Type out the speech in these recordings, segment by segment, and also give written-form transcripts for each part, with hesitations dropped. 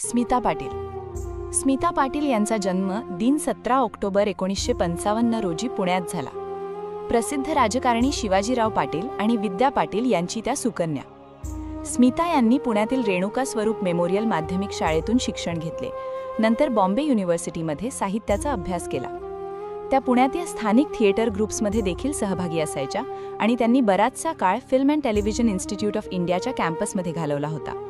स्मिता पाटील. स्मिता पाटील यांचा जन्म दिन 17 ऑक्टोबर 1955 रोजी पुण्यात झाला. प्रसिद्ध राजकारणी शिवाजीराव पाटील आणि विद्या पाटील यांची त्या सुकन्या. स्मिता यांनी पुण्यातील रेणुका स्वरूप मेमोरियल माध्यमिक शाळेतून शिक्षण घेतले. नंतर बॉम्बे युनिव्हर्सिटीमध्ये साहित्याचा अभ्यास केला. त्या पुण्यातील स्थानिक थिएटर ग्रुप्समध्ये देखील सहभागी असायच्या आणि त्यांनी बराचसा काळ film and television institute of इंडियाच्या कॅम्पसमध्ये घालवला होता.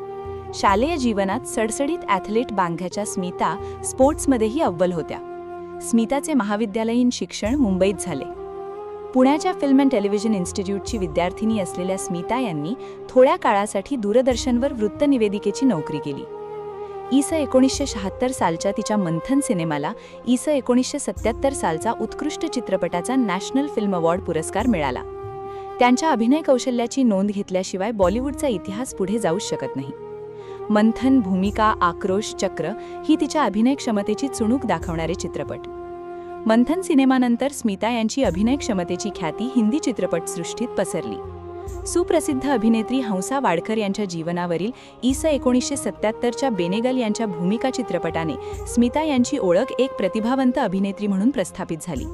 शालेय जीवनात सडसडीत ॲथलीट बांध्याच्या स्मिता स्पोर्ट्समध्येही अव्वल होत्या. स्मिताचे महाविद्यालयीन शिक्षण मुंबईत झाले. पुण्याच्या फिल्म अँड टेलिव्हिजन इन्स्टिट्यूटची विद्यार्थिनी असलेल्या स्मिता यांनी थोड्या काळासाठी दूरदर्शनवर वृत्तनिवेदिकेची नोकरी केली. इ.स. 1976 सालच्या तिच्या मंथन सिनेमाला इ.स. 1977 सालचा उत्कृष्ट चित्रपटाचा नॅशनल फिल्म अवॉर्ड पुरस्कार मिळाला. त्यांच्या अभिनय कौशल्याची नोंद घेतल्याशिवाय बॉलिवूडचा इतिहास पुढे जाऊच शकत नाही. मंथन, भूमिका, आक्रोश, चक्र ही तिच्या अभिनय क्षमतेची चुणूक दाखवणारे चित्रपट. मंथन सिनेमानंतर स्मिता यांची अभिनय क्षमतेची ख्याती हिंदी चित्रपटसृष्टीत पसरली. सुप्रसिद्ध अभिनेत्री हंसा वाडकर यांच्या जीवनावरील इ.स. 1977च्या बेनेगल यांच्या भूमिका चित्रपटाने स्मिता यांची ओळख एक प्रतिभावंत अभिनेत्री म्हणून प्रस्थापित झाली.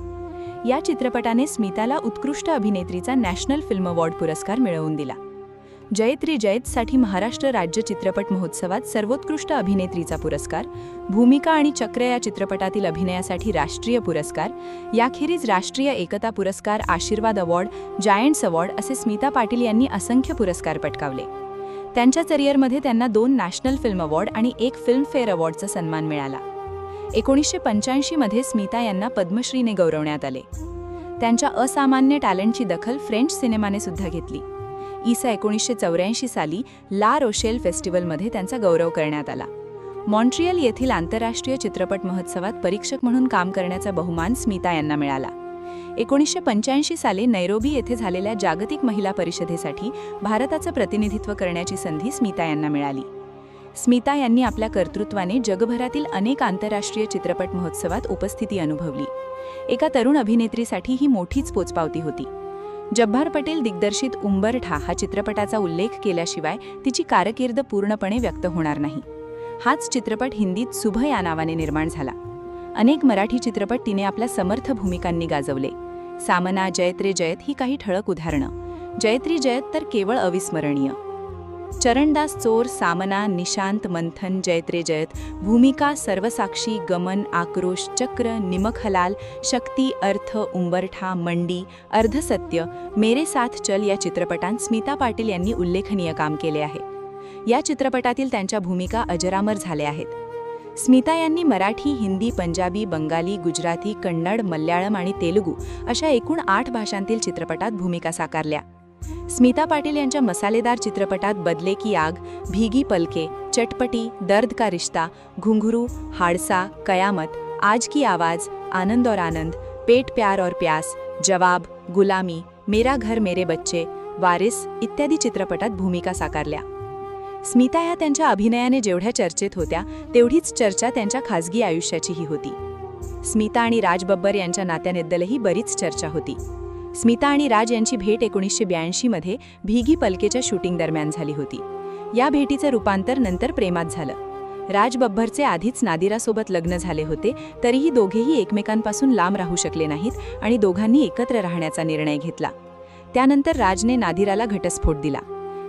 या चित्रपटाने स्मिताला उत्कृष्ट अभिनेत्रीचा नॅशनल फिल्म अवॉर्ड पुरस्कार मिळवून दिला. जयत रे जयतसाठी महाराष्ट्र राज्य चित्रपट महोत्सवात सर्वोत्कृष्ट अभिनेत्रीचा पुरस्कार, भूमिका आणि चक्र या चित्रपटातील अभिनयासाठी राष्ट्रीय पुरस्कार, याखेरीज राष्ट्रीय एकता पुरस्कार, आशीर्वाद अवॉर्ड, जायंट्स अवॉर्ड असे स्मिता पाटील यांनी असंख्य पुरस्कार पटकावले. त्यांच्या करिअरमध्ये त्यांना 2 नॅशनल फिल्म अवॉर्ड आणि 1 फिल्मफेअर अवॉर्डचा सन्मान मिळाला. 1985 मध्ये स्मिता यांना पद्मश्रीने गौरवण्यात आले. त्यांच्या असामान्य टॅलेंटची दखल फ्रेंच सिनेमाने सुद्धा घेतली. इ.स. 1984 साली ला रोशेल फेस्टिवलमध्ये त्यांचा गौरव करण्यात आला. मॉन्ट्रियल येथील आंतरराष्ट्रीय चित्रपट महोत्सवात परीक्षक म्हणून काम करण्याचा बहुमान स्मिता यांना मिळाला. 1985 साली नैरोबी येथे झालेल्या जागतिक महिला परिषदेसाठी भारताचं प्रतिनिधित्व करण्याची संधी स्मिता यांना मिळाली. स्मिता यांनी आपल्या कर्तृत्वाने जगभरातील अनेक आंतरराष्ट्रीय चित्रपट महोत्सवात उपस्थिती अनुभवली. एका तरुण अभिनेत्रीसाठी ही मोठीच पोचपावती होती. जब्बार पटेल दिग्दर्शित उंबरठा हा चित्रपटाचा उल्लेख केल्याशिवाय तिची कारकीर्द पूर्णपणे व्यक्त होणार नाही. हाच चित्रपट हिंदीत सुभ या नावाने निर्माण झाला. अनेक मराठी चित्रपट तिने आपल्या समर्थ भूमिकांनी गाजवले. सामना, जयत रे जयत ही काही ठळक उदाहरणं. जयत रे जयत तर केवळ अविस्मरणीय. चरणदास चोर, सामना, निशांत, मंथन, जयत रे जयत, भूमिका, सर्वसाक्षी, गमन, आक्रोश, चक्र, निमक हलाल, शक्ती, अर्थ, उंबरठा, मंडी, अर्धसत्य, मेरे साथ चल या चित्रपटांत स्मिता पाटील यांनी उल्लेखनीय काम केले आहे. या चित्रपटातील त्यांच्या भूमिका अजरामर झाल्या आहेत. स्मिता यांनी मराठी, हिंदी, पंजाबी, बंगाली, गुजराती, कन्नड, मल्याळम आणि तेलुगू अशा एकूण 8 भाषांतील चित्रपटात भूमिका साकारल्या. स्मिता पाटील यांच्या मसालेदार चित्रपटात बदले की आग, भीगी पलके, चटपटी, दर्द का रिश्ता, घुंघरू, हाडसा, कयामत, आज की आवाज, आनंद और आनंद, पेट प्यार और प्यास, जवाब, गुलामी, मेरा घर मेरे बच्चे, वारिस इत्यादी चित्रपटात भूमिका साकारल्या. स्मिता या त्यांच्या अभिनयाने जेवढ्या चर्चेत होत्या तेवढीच चर्चा त्यांच्या खासगी आयुष्याचीही होती. स्मिता आणि राज बब्बर यांच्या नात्याबद्दलही बरीच चर्चा होती. स्मिता आणि राज यांची भेट 1982 मध्ये भीगी पलकेच्या शूटिंग दरम्यान झाली होती. या भेटीचं रूपांतर नंतर प्रेमात झालं. राज बब्बरचे आधीच नादिरासोबत लग्न झाले होते, तरीही दोघेही एकमेकांपासून लांब राहू शकले नाहीत आणि दोघांनी एकत्र राहण्याचा निर्णय घेतला. त्यानंतर राजने नादिराला घटस्फोट दिला.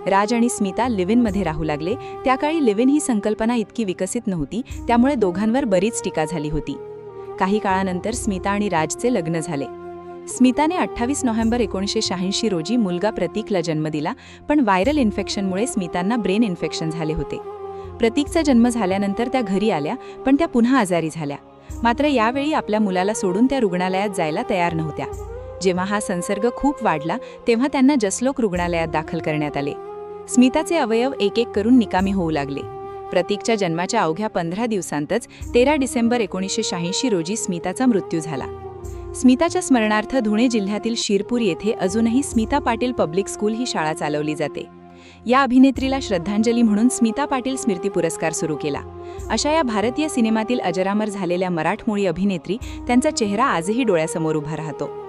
राज आणि स्मिता लिव्ह इनमध्ये राहू लागले. त्या काळी लिव्ह इन ही संकल्पना इतकी विकसित नव्हती, त्यामुळे दोघांवर बरीच टीका झाली होती. काही काळानंतर स्मिता आणि राजचे लग्न झाले. स्मिताने 28 नोव्हेंबर 1986 रोजी मुलगा प्रतीकला जन्म दिला, पण व्हायरल इन्फेक्शनमुळे स्मितांना ब्रेन इन्फेक्शन झाले होते. प्रतीकचा जन्म झाल्यानंतर त्या घरी आल्या, पण त्या पुन्हा आजारी झाल्या. मात्र यावेळी आपल्या मुलाला सोडून त्या रुग्णालयात जायला तयार नव्हत्या. जेव्हा हा संसर्ग खूप वाढला तेव्हा त्यांना जसलोक रुग्णालयात दाखल करण्यात आले. स्मिताचे अवयव एक एक करून निकामी होऊ लागले. प्रतीकच्या जन्माच्या अवघ्या 15 दिवसांतच 13 डिसेंबर 1986 रोजी स्मिताचा मृत्यू झाला. स्मिताच्या स्मरणार्थ धुळे जिल्ह्यातील शिरपूर येथे अजूनही स्मिता पाटील पब्लिक स्कूल ही शाळा चालवली जाते. या अभिनेत्रीला श्रद्धांजली म्हणून स्मिता पाटील स्मृती पुरस्कार सुरू केला. अशा या भारतीय सिनेमातील अजरामर झालेल्या मराठमोळी अभिनेत्री, त्यांचा चेहरा आजही डोळ्यासमोर उभा राहतो.